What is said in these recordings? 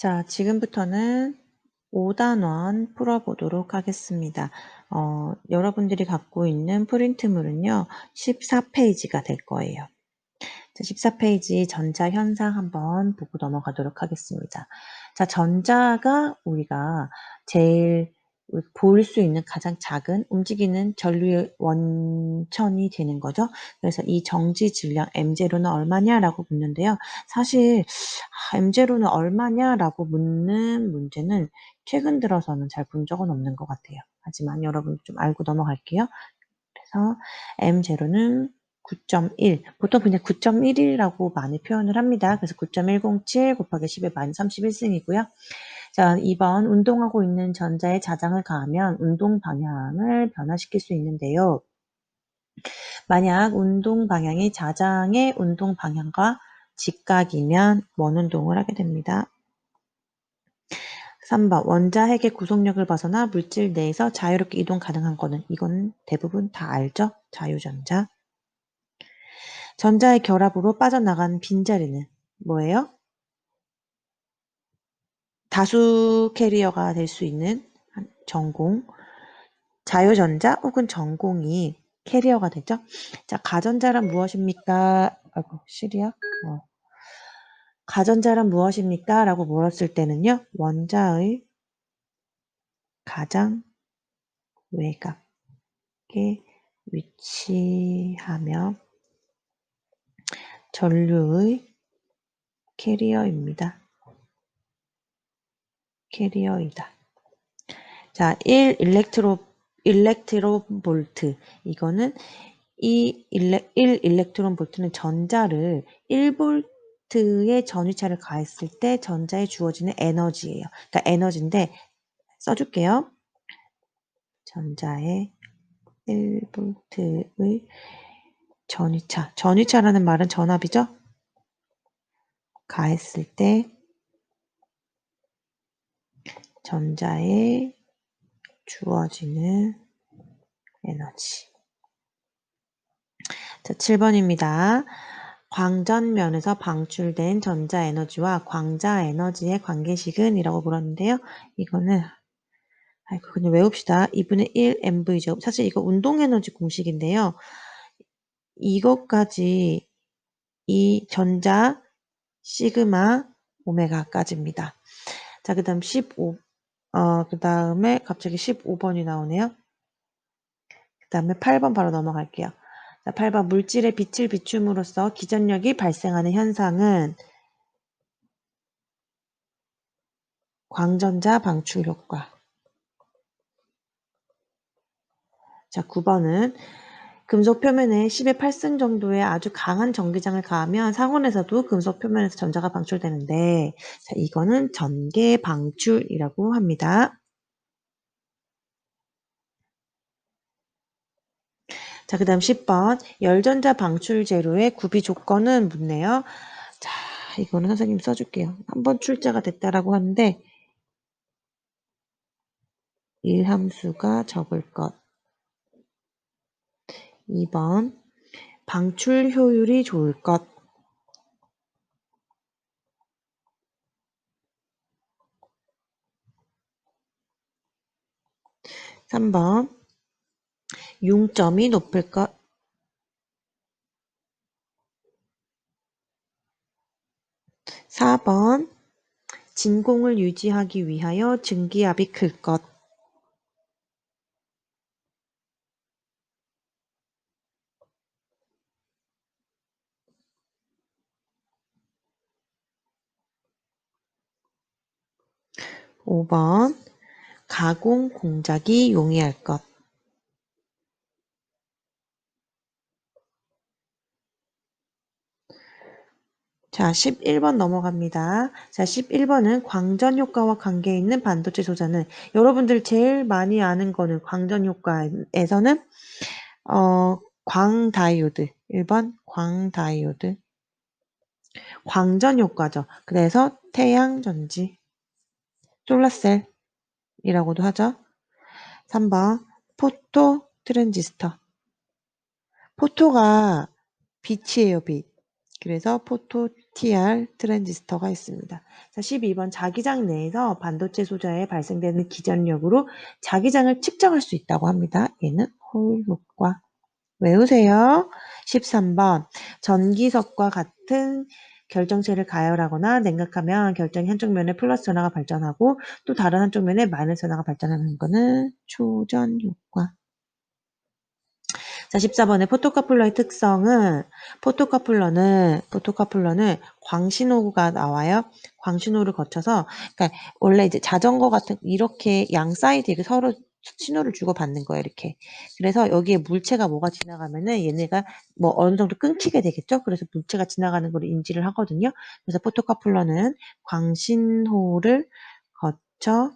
자, 지금부터는 5단원 풀어보도록 하겠습니다. 여러분들이 갖고 있는 프린트물은요, 14페이지가 될 거예요. 14페이지 전자 현상 한번 보고 넘어가도록 하겠습니다. 자, 전자가 우리가 제일 볼 수 있는 가장 작은 움직이는 전류의 원천이 되는 거죠. 그래서 이 정지 질량 M0는 얼마냐라고 묻는데요. 사실 M0는 얼마냐라고 묻는 문제는 최근 들어서는 잘 본 적은 없는 것 같아요. 하지만 여러분 좀 알고 넘어갈게요. 그래서 M0는 9.1, 보통 그냥 9.1이라고 많이 표현을 합니다. 그래서 9.107 곱하기 10의 마이너스 31승이고요. 자, 2번 운동하고 있는 전자에 자장을 가하면 운동 방향을 변화시킬 수 있는데요. 만약 운동 방향이 자장의 운동 방향과 직각이면 원운동을 하게 됩니다. 3번 원자핵의 구속력을 벗어나 물질 내에서 자유롭게 이동 가능한 거는 이건 대부분 다 알죠? 자유전자. 전자의 결합으로 빠져나간 빈자리는 뭐예요? 다수 캐리어가 될 수 있는 전공, 자유전자 혹은 전공이 캐리어가 되죠. 자, 가전자란 무엇입니까? 아이고, 실이야? 가전자란 무엇입니까? 라고 물었을 때는요, 원자의 가장 외곽에 위치하며 전류의 캐리어입니다. 캐리어이다. 자, 1 일렉트론 볼트. 이거는 이 1 일렉트론 볼트는 전자를 1볼트의 전위차를 가했을 때 전자에 주어지는 에너지예요. 그러니까 에너지인데 써줄게요. 전자의 1볼트의 전위차. 전위차라는 말은 전압이죠? 가했을 때 전자에 주어지는 에너지. 자, 7번입니다. 광전면에서 방출된 전자에너지와 광자에너지의 관계식은? 이라고 물었는데요. 이거는 그냥 외웁시다. 2분의 1 mv죠. 사실 이거 운동에너지 공식인데요. 이것까지 이 전자 시그마 오메가까지입니다. 자, 그 다음 그 다음에 갑자기 15번이 나오네요. 그 다음에 8번 바로 넘어갈게요. 자, 8번 물질에 빛을 비춤으로써 기전력이 발생하는 현상은 광전자 방출 효과. 자, 9번은 금속 표면에 10의 8승 정도의 아주 강한 전기장을 가하면 상온에서도 금속 표면에서 전자가 방출되는데, 자, 이거는 전개 방출이라고 합니다. 자, 그 다음 10번 열전자 방출 재료의 구비 조건은 묻네요. 자, 이거는 선생님 써줄게요. 한번 출제가 됐다라고 하는데 일함수가 적을 것. 2번 방출 효율이 좋을 것. 3번 융점이 높을 것. 4번 진공을 유지하기 위하여 증기압이 클 것. 5번 가공 공작이 용이할 것. 자, 11번 넘어갑니다. 자, 11번은 광전 효과와 관계 있는 반도체 소자는 여러분들 제일 많이 아는 거는 광전 효과에서는 광다이오드. 1번 광다이오드. 광전 효과죠. 그래서 태양전지, 솔라셀이라고도 하죠. 3번 포토 트랜지스터. 포토가 빛이에요, 빛. 그래서 포토TR 트랜지스터가 있습니다. 자, 12번 자기장 내에서 반도체 소자에 발생되는 기전력으로 자기장을 측정할 수 있다고 합니다. 얘는 홀 효과. 외우세요. 13번 전기석과 같은 결정체를 가열하거나 냉각하면 결정이 한쪽 면에 플러스 전하가 발전하고 또 다른 한쪽 면에 마이너스 전하가 발전하는 거는 초전 효과. 자, 14번의 포토카플러의 특성은 포토카플러는 광신호가 나와요. 광신호를 거쳐서 그러니까 원래 이제 자전거 같은 이렇게 양 사이드에 서로 신호를 주고받는 거예요. 이렇게. 그래서 여기에 물체가 뭐가 지나가면은 얘네가 뭐 어느 정도 끊기게 되겠죠. 그래서 물체가 지나가는 걸 인지를 하거든요. 그래서 포토카플러는 광신호를 거쳐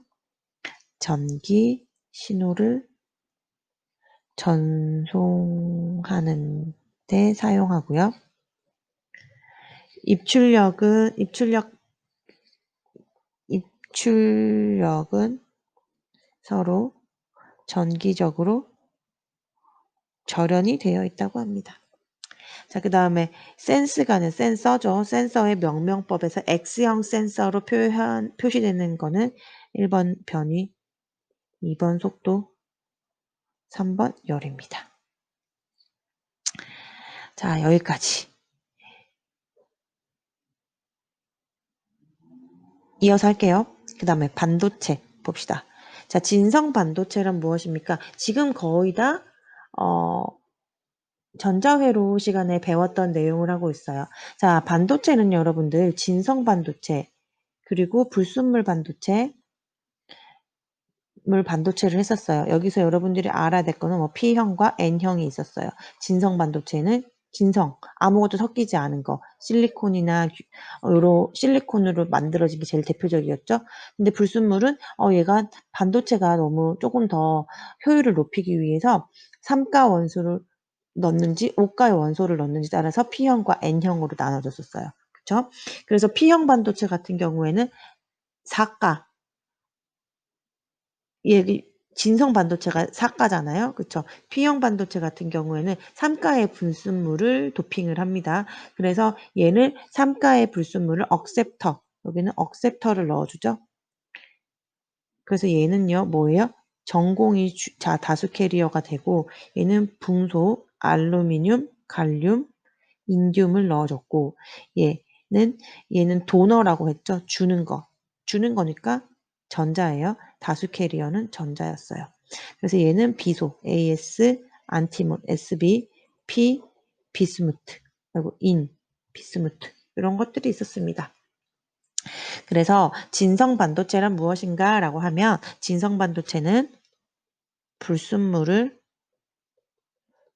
전기 신호를 전송하는 데 사용하고요. 입출력은 서로 전기적으로 절연이 되어 있다고 합니다. 자, 그 다음에 센스가는 센서죠. 센서의 명명법에서 X형 센서로 표시되는 거는 1번 변위, 2번 속도, 3번 열입니다. 자, 여기까지. 이어서 할게요. 그 다음에 반도체 봅시다. 자, 진성 반도체란 무엇입니까? 지금 거의 다 전자회로 시간에 배웠던 내용을 하고 있어요. 자, 반도체는 여러분들 진성 반도체 그리고 불순물 반도체 물 반도체를 했었어요. 여기서 여러분들이 알아야 될 거는 뭐 P형과 N형이 있었어요. 진성 반도체는 진성, 아무것도 섞이지 않은 거, 실리콘이나 요런 실리콘으로 만들어진 게 제일 대표적이었죠. 근데 불순물은 얘가 반도체가 너무 조금 더 효율을 높이기 위해서 삼가 원소를 넣는지 오가의 원소를 넣는지 따라서 P형과 N형으로 나눠졌었어요. 그렇죠? 그래서 P형 반도체 같은 경우에는 4가 얘기 진성 반도체가 4가잖아요. 그쵸? P형 반도체 같은 경우에는 3가의 불순물을 도핑을 합니다. 그래서 얘는 3가의 불순물을 억셉터, 여기는 억셉터를 넣어주죠. 그래서 얘는요, 뭐예요? 전공이 다수 캐리어가 되고 얘는 붕소, 알루미늄, 갈륨, 인듐을 넣어줬고 얘는 도너라고 했죠. 주는 거니까 전자예요. 다수 캐리어는 전자였어요. 그래서 얘는 비소, AS, 안티몬, SB, P, 비스무트, 그리고 인, 비스무트 이런 것들이 있었습니다. 그래서 진성 반도체란 무엇인가 라고 하면 진성 반도체는 불순물을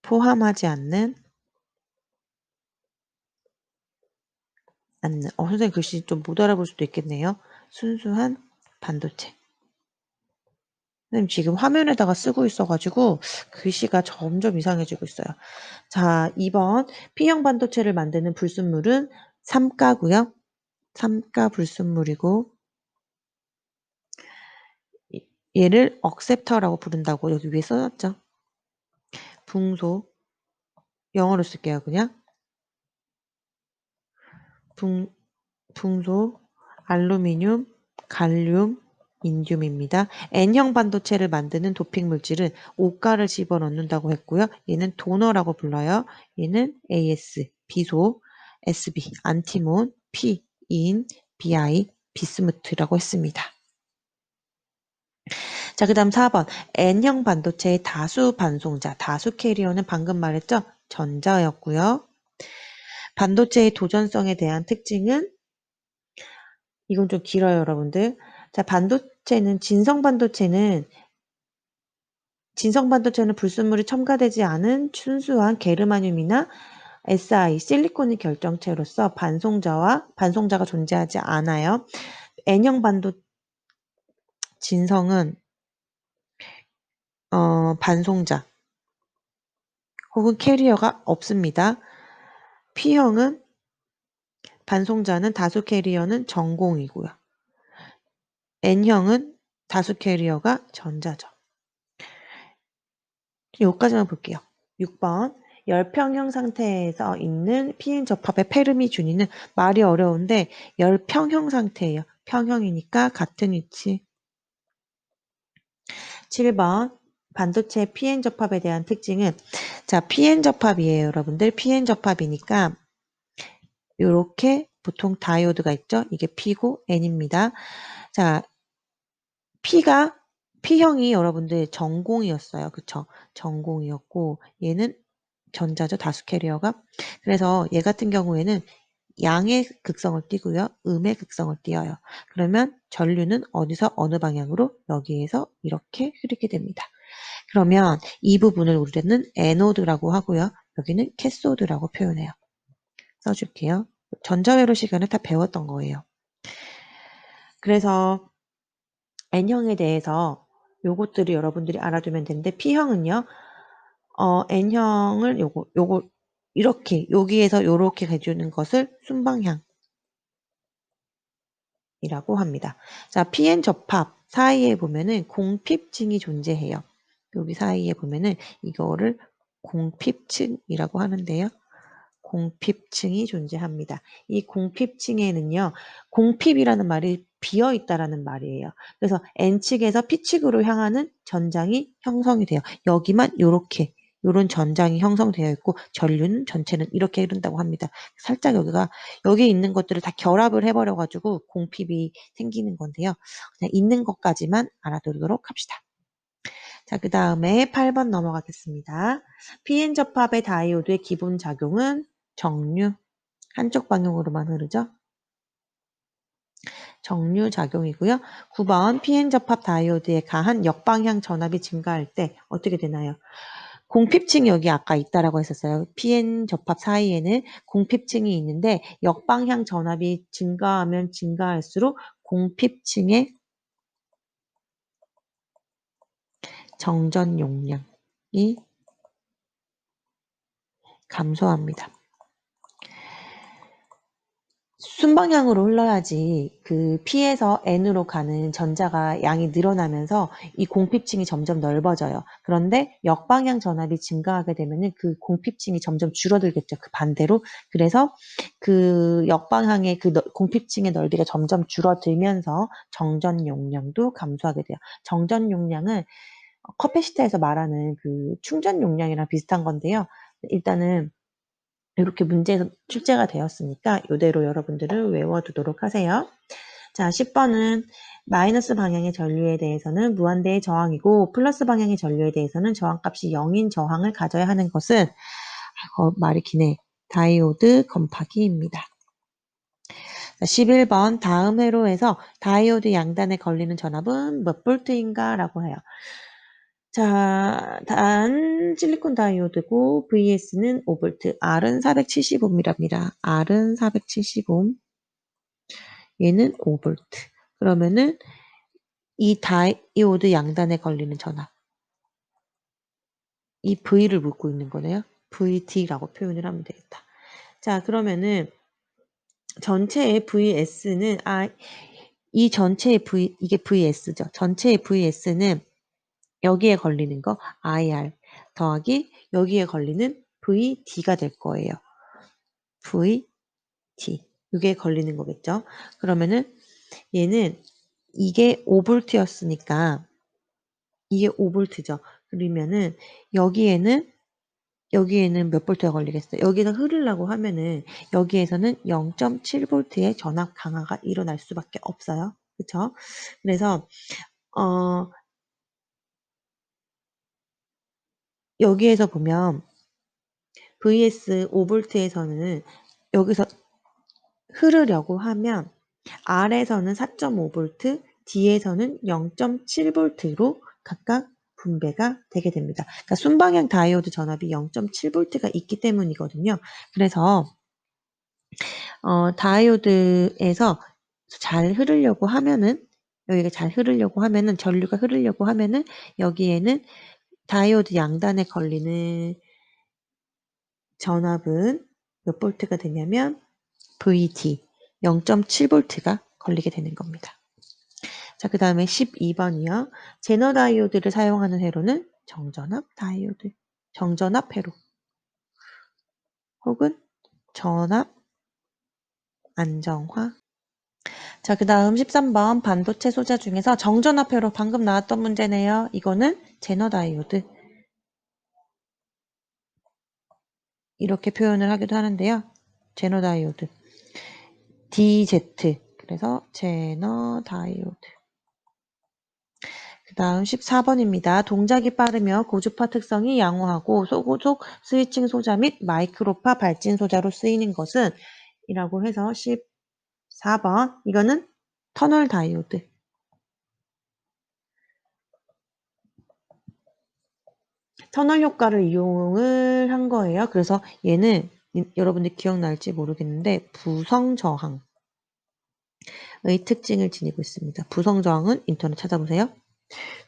포함하지 않는 선생님 글씨 좀 못 알아볼 수도 있겠네요. 순수한 반도체. 선생님 지금 화면에다가 쓰고 있어가지고 글씨가 점점 이상해지고 있어요. 자, 2번 P형 반도체를 만드는 불순물은 3가고요. 3가 불순물이고 얘를 억셉터라고 부른다고 여기 위에 써놨죠. 붕소 영어로 쓸게요. 그냥 붕소, 알루미늄, 갈륨, 인듐입니다. N형 반도체를 만드는 도핑 물질은 오가를 집어넣는다고 했고요. 얘는 도너라고 불러요. 얘는 AS, 비소, SB, 안티몬, P, 인, BI, 비스무트라고 했습니다. 자, 그 다음 4번. N형 반도체의 다수 반송자, 다수 캐리어는 방금 말했죠? 전자였고요. 반도체의 도전성에 대한 특징은 이건 좀 길어요, 여러분들. 자, 진성 반도체는 불순물이 첨가되지 않은 순수한 게르마늄이나 Si, 실리콘의 결정체로서 반송자가 존재하지 않아요. N형 진성은 반송자 혹은 캐리어가 없습니다. P형은 반송자는 다수 캐리어는 전공이고요. N형은 다수 캐리어가 전자죠. 여기까지만 볼게요. 6번. 열평형 상태에서 있는 pn 접합의 페르미 준위는 말이 어려운데 열평형 상태예요. 평형이니까 같은 위치. 7번 반도체 pn 접합에 대한 특징은 자 pn 접합이에요. 여러분들 pn 접합이니까 이렇게 보통 다이오드가 있죠. 이게 P고 N입니다. 자 P형이 여러분들 전공이었어요. 그쵸? 전공이었고 얘는 전자죠. 다수 캐리어가. 그래서 얘 같은 경우에는 양의 극성을 띠고요. 음의 극성을 띠어요. 그러면 전류는 어디서 어느 방향으로 여기에서 이렇게 흐르게 됩니다. 그러면 이 부분을 우리는 에노드라고 하고요. 여기는 캐소드라고 표현해요. 써줄게요. 전자회로 시간에 다 배웠던 거예요. 그래서 N형에 대해서 요것들을 여러분들이 알아두면 되는데 P형은요. N형을 요거 이렇게 여기에서 요렇게 해주는 것을 순방향이라고 합니다. 자, PN 접합 사이에 보면은 공핍층이 존재해요. 여기 사이에 보면은 이거를 공핍층이라고 하는데요. 공핍층이 존재합니다. 이 공핍층에는요. 공핍이라는 말이 비어있다라는 말이에요. 그래서 N측에서 P측으로 향하는 전장이 형성이 돼요. 여기만 요렇게 요런 전장이 형성되어 있고 전류는 전체는 이렇게 흐른다고 합니다. 살짝 여기 있는 것들을 다 결합을 해버려가지고 공핍이 생기는 건데요. 그냥 있는 것까지만 알아두도록 합시다. 자, 그 다음에 8번 넘어가겠습니다. PN 접합의 다이오드의 기본 작용은 정류, 한쪽 방향으로만 흐르죠. 정류 작용이고요. 9번 PN 접합 다이오드의 가한 역방향 전압이 증가할 때 어떻게 되나요? 공핍층이 여기 아까 있다라고 했었어요. PN 접합 사이에는 공핍층이 있는데 역방향 전압이 증가하면 증가할수록 공핍층의 정전 용량이 감소합니다. 순방향으로 흘러야지 그 P에서 N으로 가는 전자가 양이 늘어나면서 이 공핍층이 점점 넓어져요. 그런데 역방향 전압이 증가하게 되면은 그 공핍층이 점점 줄어들겠죠. 그 반대로. 그래서 그 역방향의 그 공핍층의 넓이가 점점 줄어들면서 정전 용량도 감소하게 돼요. 정전 용량은 커패시터에서 말하는 그 충전 용량이랑 비슷한 건데요. 일단은 이렇게 문제에서 출제가 되었으니까 이대로 여러분들은 외워두도록 하세요. 자, 10번은 마이너스 방향의 전류에 대해서는 무한대의 저항이고 플러스 방향의 전류에 대해서는 저항값이 0인 저항을 가져야 하는 것은 말이 기네. 다이오드 컴파기입니다. 11번 다음 회로에서 다이오드 양단에 걸리는 전압은 몇 볼트인가 라고 해요. 자, 단 실리콘 다이오드고 VS는 5V, R은 470ohm이랍니다. R은 470ohm, 얘는 5V. 그러면은 이 다이오드 양단에 걸리는 전압, 이 V를 묻고 있는 거네요. VT라고 표현을 하면 되겠다. 자, 그러면은 전체의 VS는 이 전체의 이게 VS죠. 전체의 VS는 여기에 걸리는 거 IR 더하기 여기에 걸리는 VD가 될 거예요. VD. 이게 걸리는 거겠죠. 그러면은 얘는 이게 5V였으니까 이게 5V죠. 그러면은 여기에는 몇 볼트가 걸리겠어요? 여기서 흐르려고 하면은 여기에서는 0.7V의 전압 강화가 일어날 수밖에 없어요. 그쵸? 그래서 여기에서 보면 VS 5V에서는 여기서 흐르려고 하면 R에서는 4.5V, D에서는 0.7V로 각각 분배가 되게 됩니다. 그러니까 순방향 다이오드 전압이 0.7V가 있기 때문이거든요. 그래서 다이오드에서 잘 흐르려고 하면은 여기가 잘 흐르려고 하면은 전류가 흐르려고 하면은 여기에는 다이오드 양단에 걸리는 전압은 몇 볼트가 되냐면 VD 0.7V가 걸리게 되는 겁니다. 자, 그 다음에 12번이요. 제너 다이오드를 사용하는 회로는 정전압 다이오드, 정전압 회로. 혹은 전압 안정화. 자, 그다음 13번 반도체 소자 중에서 정전압회로 방금 나왔던 문제네요. 이거는 제너 다이오드. 이렇게 표현을 하기도 하는데요. 제너 다이오드. DZ. 그래서 제너 다이오드. 그 다음 14번입니다. 동작이 빠르며 고주파 특성이 양호하고 소고속 스위칭 소자 및 마이크로파 발진 소자로 쓰이는 것은 이라고 해서 14번. 이거는 터널 다이오드. 터널 효과를 이용을 한 거예요. 그래서 얘는 여러분들 기억날지 모르겠는데 부성저항의 특징을 지니고 있습니다. 부성저항은 인터넷 찾아보세요.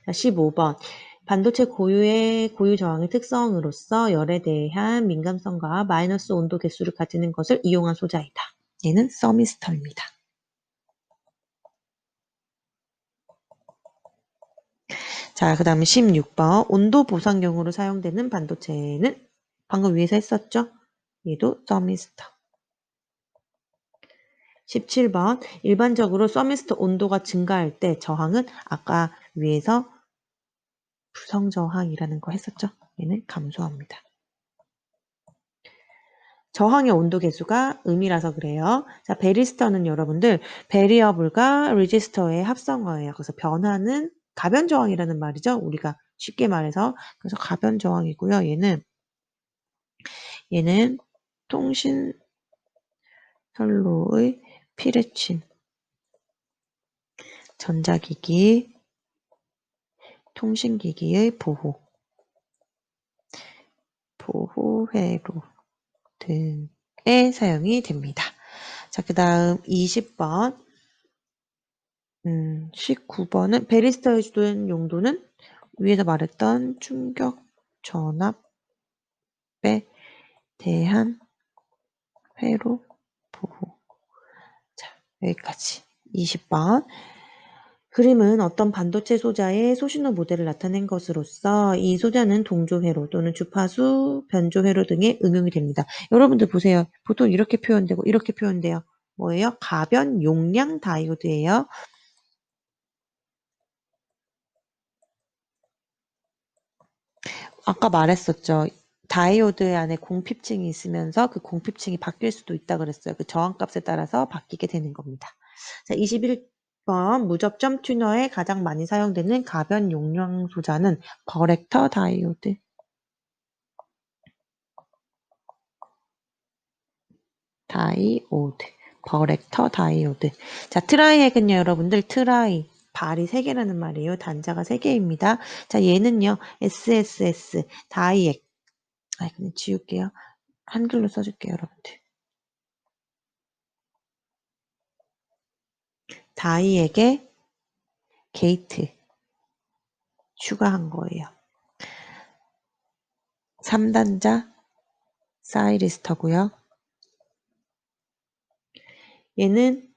15번. 반도체 고유의 고유 저항의 특성으로서 열에 대한 민감성과 마이너스 온도 개수를 가지는 것을 이용한 소자이다. 얘는 서미스터입니다. 자, 그 다음에 16번. 온도 보상용으로 사용되는 반도체는 방금 위에서 했었죠? 얘도 서미스터. 17번. 일반적으로 서미스터 온도가 증가할 때 저항은 아까 위에서 부성저항이라는 거 했었죠? 얘는 감소합니다. 저항의 온도 계수가 음이라서 그래요. 자, 베리스터는 여러분들 베리어블과 레지스터의 합성어예요. 그래서 변하는 가변 저항이라는 말이죠. 우리가 쉽게 말해서. 그래서 가변 저항이고요. 얘는 통신 선로의 피레침, 전자기기, 통신기기의 보호회로 등에 사용이 됩니다. 자, 그 다음 20번, 19번은 베리스터의 주된 용도는 위에서 말했던 충격 전압에 대한 회로 보호. 자, 여기까지. 20번. 그림은 어떤 반도체 소자의 소신호 모델을 나타낸 것으로서 이 소자는 동조 회로 또는 주파수 변조 회로 등에 응용이 됩니다. 여러분들 보세요. 보통 이렇게 표현되고 이렇게 표현돼요. 뭐예요? 가변 용량 다이오드예요. 아까 말했었죠. 다이오드 안에 공핍층이 있으면서 그 공핍층이 바뀔 수도 있다 그랬어요. 그 저항값에 따라서 바뀌게 되는 겁니다. 자, 21번 무접점 튜너에 가장 많이 사용되는 가변 용량 소자는 버렉터 다이오드. 버렉터 다이오드. 자, 트라이액은요, 여러분들 트라이. 발이 3개라는 말이에요. 단자가 3개입니다. 자, 얘는요, SSS, 다이액. 그냥 지울게요. 한글로 써줄게요, 여러분들. 다이에게 게이트 추가한 거예요. 3단자 사이리스터고요. 얘는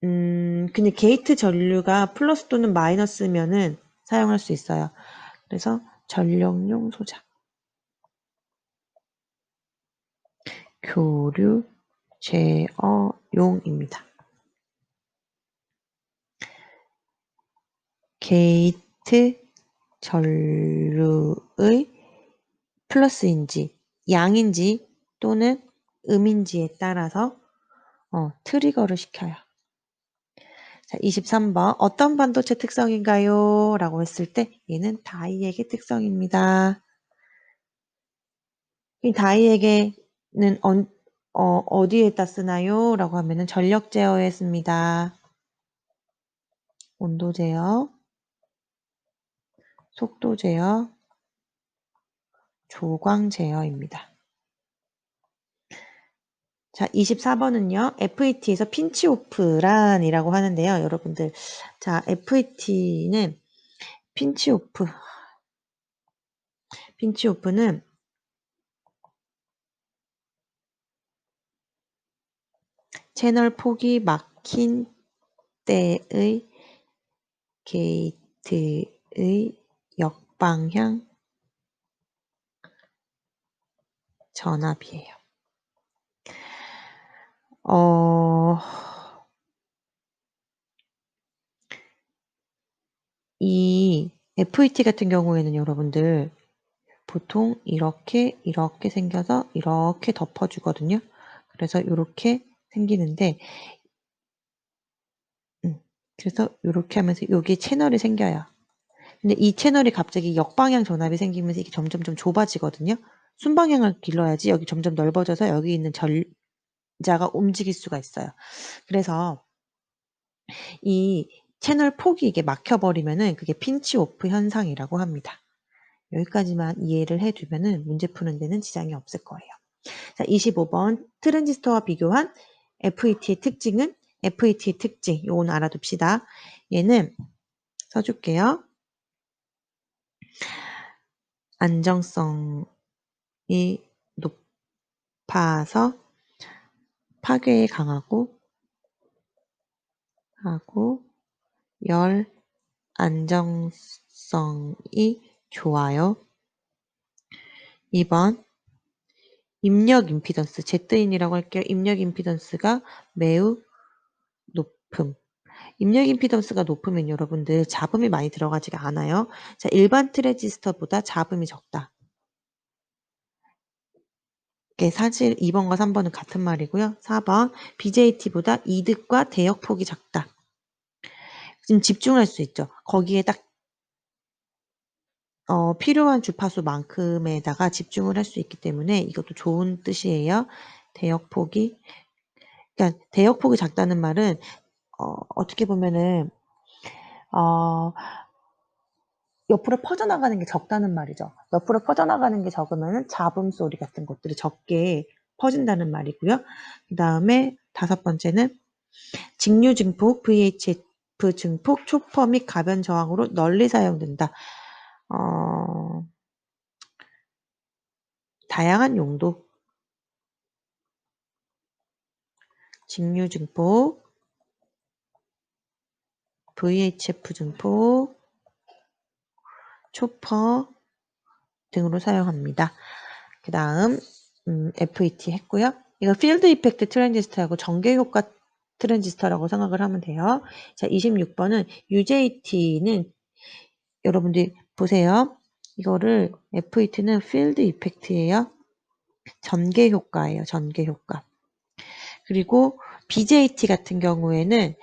그냥 게이트 전류가 플러스 또는 마이너스면은 사용할 수 있어요. 그래서 전력용 소자. 교류 제어용입니다. 게이트 전류의 플러스인지 양인지 또는 음인지에 따라서 트리거를 시켜요. 자, 23번. 어떤 반도체 특성인가요? 라고 했을 때 얘는 다이액의 특성입니다. 이 다이액에는 어디에다 쓰나요? 라고 하면은 전력 제어에 씁니다. 온도 제어, 속도 제어, 조광 제어입니다. 자, 24번은요. FET에서 핀치오프란이라고 하는데요. 여러분들. 자, FET는 핀치오프는 채널 폭이 막힌 때의 게이트의 역방향 전압이에요. 어 이 FET 같은 경우에는 여러분들 보통 이렇게 생겨서 이렇게 덮어 주거든요. 그래서 요렇게 생기는데 그래서 요렇게 하면서 여기에 채널이 생겨요. 근데 이 채널이 갑자기 역방향 전압이 생기면서 이게 점점 좀 좁아지거든요. 순방향을 길러야지 여기 점점 넓어져서 여기 있는 전자가 움직일 수가 있어요. 그래서 이 채널 폭이 이게 막혀 버리면은 그게 핀치 오프 현상이라고 합니다. 여기까지만 이해를 해 두면은 문제 푸는 데는 지장이 없을 거예요. 자, 25번 트랜지스터와 비교한 FET의 특징은 FET의 특징 요거는 알아둡시다. 얘는 써 줄게요. 안정성이 높아서 파괴에 강하고 열 안정성이 좋아요. 2번 입력 임피던스 Z인이라고 할게요. 입력 임피던스가 매우 높음. 입력 임피던스가 높으면 여러분들 잡음이 많이 들어가지가 않아요. 자, 일반 트랜지스터보다 잡음이 적다. 이게 사실 2번과 3번은 같은 말이고요. 4번 BJT보다 이득과 대역폭이 작다. 지금 집중할 수 있죠. 거기에 딱 필요한 주파수만큼에다가 집중을 할 수 있기 때문에 이것도 좋은 뜻이에요. 대역폭이 그러니까 대역폭이 작다는 말은 어떻게 보면은 옆으로 퍼져나가는 게 적다는 말이죠. 옆으로 퍼져나가는 게 적으면은 잡음 소리 같은 것들이 적게 퍼진다는 말이고요. 그다음에 5번째는 직류 증폭, VHF 증폭, 초퍼 및 가변 저항으로 널리 사용된다. 다양한 용도. 직류 증폭, VHF 증폭, 초퍼 등으로 사용합니다. 그 다음 FET 했고요. 이거 필드 이펙트 트랜지스터하고 전개 효과 트랜지스터라고 생각을 하면 돼요. 자, 26번은 UJT는 여러분들이 보세요. 이거를 FET는 필드 이펙트예요. 전개 효과예요. 전개 효과. 그리고 BJT 같은 경우에는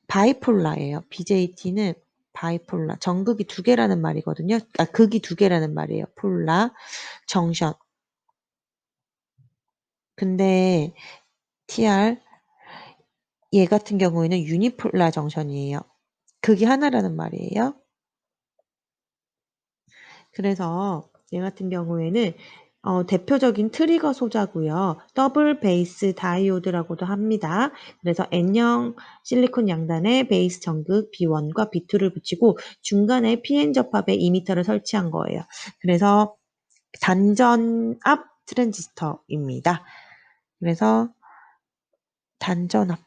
바이폴라예요. BJT는 바이폴라. 전극이 두 개라는 말이거든요. 극이 두 개라는 말이에요. 폴라, 정션. 근데 TR 얘 같은 경우에는 유니폴라 정션이에요. 극이 하나라는 말이에요. 그래서 얘 같은 경우에는 대표적인 트리거 소자고요. 더블 베이스 다이오드라고도 합니다. 그래서 N형 실리콘 양단에 베이스 전극 B1과 B2를 붙이고 중간에 PN 접합에 이미터를 설치한 거예요. 그래서 단전압 트랜지스터입니다. 그래서 단전압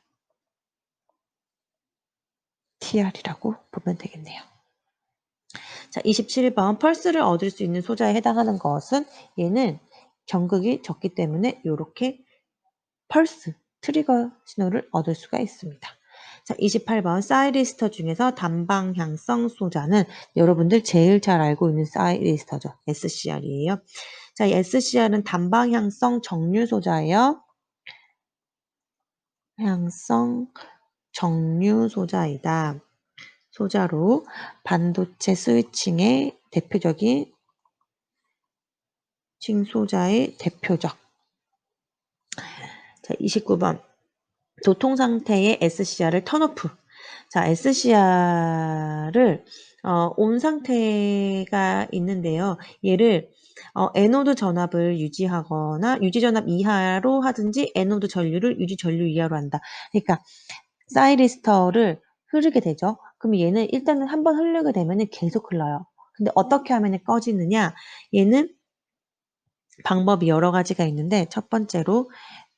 TR이라고 보면 되겠네요. 자, 27번 펄스를 얻을 수 있는 소자에 해당하는 것은 얘는 전극이 적기 때문에 이렇게 펄스, 트리거 신호를 얻을 수가 있습니다. 자, 28번 사이리스터 중에서 단방향성 소자는 여러분들 제일 잘 알고 있는 사이리스터죠. SCR이에요. 자, SCR은 단방향성 정류 소자예요. 향성 정류 소자이다. 소자로 반도체 스위칭의 대표적인 칭소자의 대표적. 자, 29번. 도통 상태의 SCR을 턴오프. 자, SCR을 온 상태가 있는데요. 얘를 에노드 전압을 유지하거나 유지 전압 이하로 하든지 에노드 전류를 유지 전류 이하로 한다. 그러니까 사이리스터를 흐르게 되죠. 그럼 얘는 일단은 한번 흐르게 되면은 계속 흘러요. 근데 어떻게 하면 꺼지느냐? 얘는 방법이 여러 가지가 있는데 첫 번째로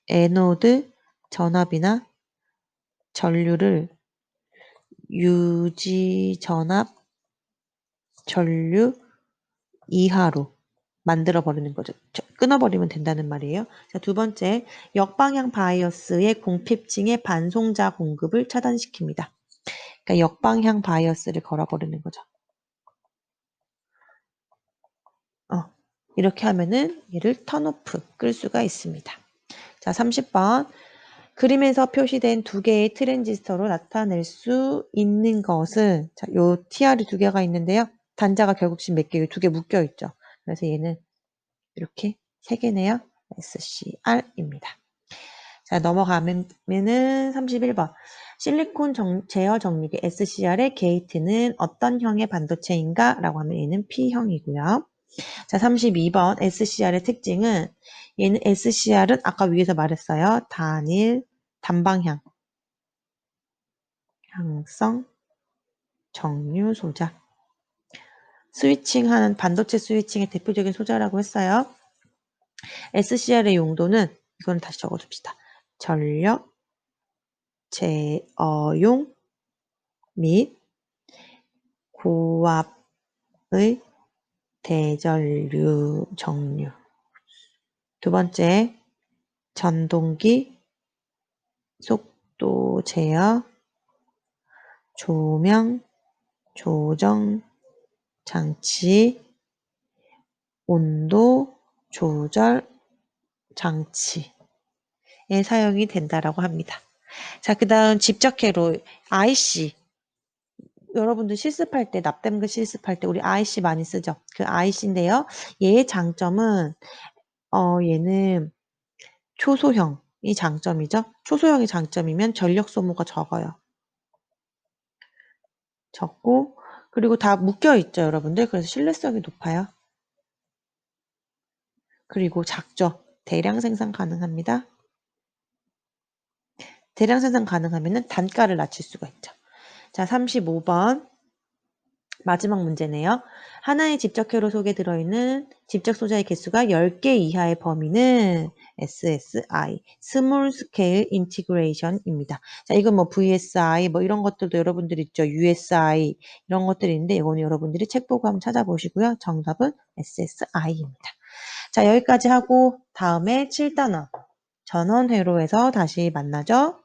에노드 전압이나 전류를 유지 전압 전류 이하로 만들어 버리는 거죠. 끊어버리면 된다는 말이에요. 자, 두 번째, 역방향 바이어스의 공핍층의 반송자 공급을 차단시킵니다. 그러니까 역방향 바이어스를 걸어버리는 거죠. 이렇게 하면은 얘를 턴오프 끌 수가 있습니다. 자, 30번. 그림에서 표시된 두 개의 트랜지스터로 나타낼 수 있는 것은, 자, 요 TR이 두 개가 있는데요. 단자가 결국씩 몇 개요? 두 개 묶여 있죠. 그래서 얘는 이렇게 세 개네요. SCR입니다. 자, 넘어가면은 31번. 실리콘 제어 정리기 SCR의 게이트는 어떤 형의 반도체인가? 라고 하면 얘는 P형이고요. 자, 32번 SCR의 특징은 얘는 SCR은 아까 위에서 말했어요. 단일, 단방향, 향성, 정류 소자. 스위칭하는 반도체 스위칭의 대표적인 소자라고 했어요. SCR의 용도는 이건 다시 적어줍시다. 전력, 제어용 및 고압의 대전류 정류. 두 번째, 전동기, 속도 제어, 조명, 조정 장치, 온도 조절 장치에 사용이 된다라고 합니다. 자, 그 다음 집적회로 IC. 여러분들 실습할 때, 납땜글 실습할 때 우리 IC 많이 쓰죠? 그 IC인데요. 얘의 장점은, 얘는 초소형이 장점이죠. 초소형이 장점이면 전력 소모가 적어요. 적고, 그리고 다 묶여 있죠, 여러분들. 그래서 신뢰성이 높아요. 그리고 작죠. 대량 생산 가능합니다. 대량 생산 가능하면 단가를 낮출 수가 있죠. 자, 35번. 마지막 문제네요. 하나의 집적회로 속에 들어있는 집적 소자의 개수가 10개 이하의 범위는 SSI, Small Scale Integration입니다. 자, 이건 뭐 VSI, 뭐 이런 것들도 여러분들 있죠. USI, 이런 것들이 있는데, 이거는 여러분들이 책 보고 한번 찾아보시고요. 정답은 SSI입니다. 자, 여기까지 하고, 다음에 7단원 전원회로에서 다시 만나죠.